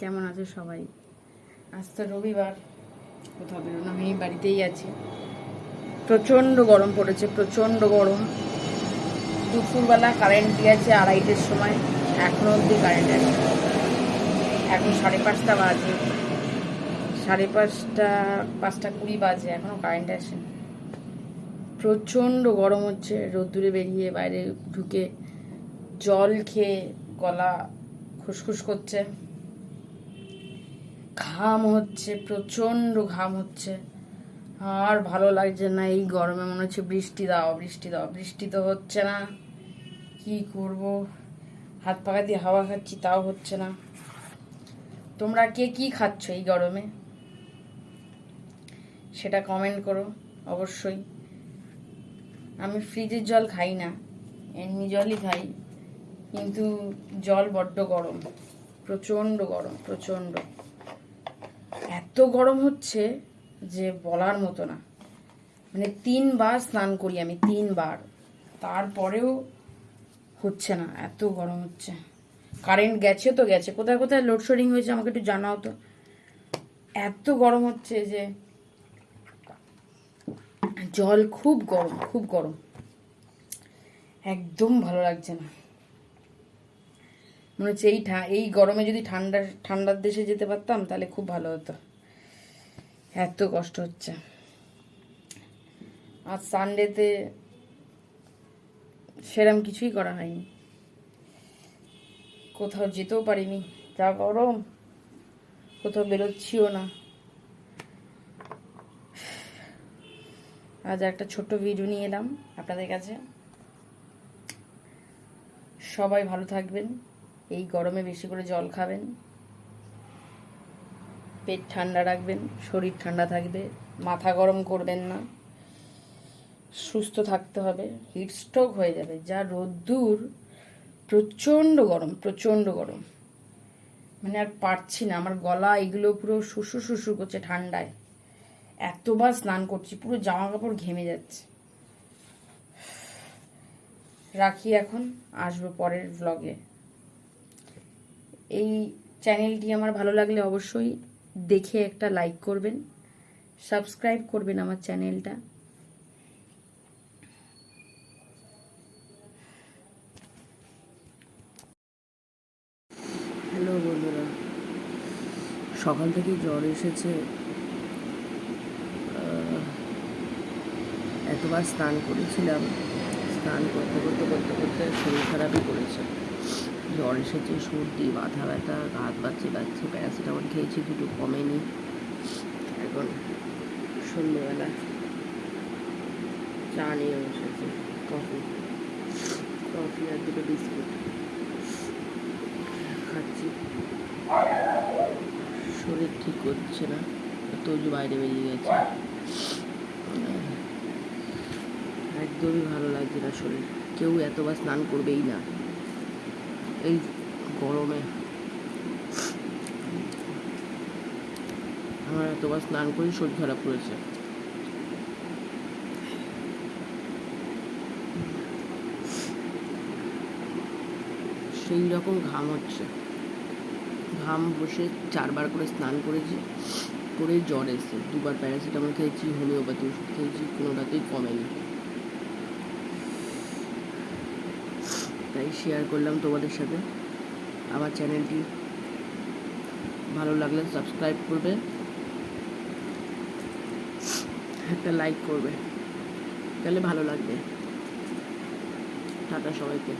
কেমন আছো সবাই? আজ তো রবিবার, কোথাও বেরোনো হয়নি, বাড়িতেই আছি। প্রচণ্ড গরম পড়েছে, প্রচণ্ড গরম। দুপুরবেলা কারেন্ট গিয়েছে 2:30-এর সময়, এখনও অবধি কারেন্ট আছে। এখন 5:30 বাজে, 5:30, 5:20 বাজে, এখনও কারেন্ট আসেনি। প্রচণ্ড গরম হচ্ছে। রোদ্দুরে বেরিয়ে বাইরে ঢুকে জল খেয়ে গলা খুসখুস করছে, ঘাম হচ্ছে, প্রচণ্ড ঘাম হচ্ছে। আর ভালো লাগছে না এই গরমে। মনে হচ্ছে বৃষ্টি দাও, বৃষ্টি দাও। বৃষ্টি তো হচ্ছে না, কি করব? হাত পাখা দিয়ে হাওয়া খাচ্ছি, তাও হচ্ছে না। তোমরা কে কি খাচ্ছ এই গরমে সেটা কমেন্ট করো অবশ্যই। আমি ফ্রিজের জল খাই না, এমনি জলই খাই, কিন্তু জল বড্ড গরম, প্রচণ্ড গরম, প্রচণ্ড। এত গরম হচ্ছে যে বলার মতো না। মানে 3 বার স্নান করি আমি, 3 বার, তারপরেও হচ্ছে না, এত গরম হচ্ছে। কারেন্ট গেছে তো গেছে, কোথায় কোথায় লোডশেডিং হয়েছে আমাকে একটু জানাও তো। এত গরম হচ্ছে যে জল খুব গরম, খুব গরম, একদম ভালো লাগছে না। মনে হচ্ছে এই গরমে যদি ঠান্ডার দেশে যেতে পারতাম তাহলে খুব ভালো হতো। এত কষ্ট হচ্ছে। আজ সানডেতে সেরম কিছুই করা হয়নি, কোথাও যেতেও পারিনি, যা গরম, কোথাও বেরোচ্ছিও না। আজ একটা ছোট্ট ভিডিও নিয়ে এলাম আপনাদের কাছে। সবাই ভালো থাকবেন, এই গরমে বেশি করে জল খাবেন, পেট ঠান্ডা রাখবেন, শরীর ঠান্ডা থাকবে, মাথা গরম করবেন না, সুস্থ থাকতে হবে। হিট স্ট্রোক হয়ে যাবে, যা রোদ্দুর, প্রচণ্ড গরম, প্রচণ্ড গরম। মানে আর পারছি না, আমার গলা এগুলো পুরো শুশুর শুশুর করছে ঠান্ডায়। এতবার স্নান করছি, পুরো জামা কাপড় ঘেমে যাচ্ছে। রাখি এখন, আসবো পরের ব্লগে। এই চ্যানেলটি আমার ভালো লাগলে অবশ্যই দেখে একটা লাইক করবেন, সাবস্ক্রাইব করবেন আমার চ্যানেলটা। হ্যালো বন্ধুরা, সকাল থেকে জ্বর এসেছে, এতবার স্নান করেছিলাম, স্নান করতে করতে করতে করতে শরীর খারাপই করেছে। জ্বর এসেছে, সর্দি, মাথা ব্যথা, হাত পাচ্ছে প্যারাসিটামল খেয়েছি, দুটো কমেনি। এখন সন্ধ্যেবেলা চা নিয়ে বসেছি, কফি আর দুটো বিস্কুট খাচ্ছি। শরীর ঠিক করছে না, তজু বাইরে বেরিয়ে গেছে, একদমই ভালো লাগছে না শরীর। কেউ এতবার স্নান করবেই না এই গরমে। আমার এতবার স্নান করেই শরীর খারাপ করেছে। সেই রকম ঘাম হচ্ছে, ঘাম বসে 4বার করে স্নান করেছি, করে জ্বর এসছে। 2বার প্যারাসিটামল খেয়েছি, হোমিওপ্যাথি ওষুধ খেয়েছি, কোনোটাতেই কমেনি। তাই শেয়ার করলাম তোমাদের সাথে। আমার চ্যানেলটি ভালো লাগলে সাবস্ক্রাইব করবে, একটা লাইক করবে, তাহলে ভালো লাগবে। টাটা সবাইকে।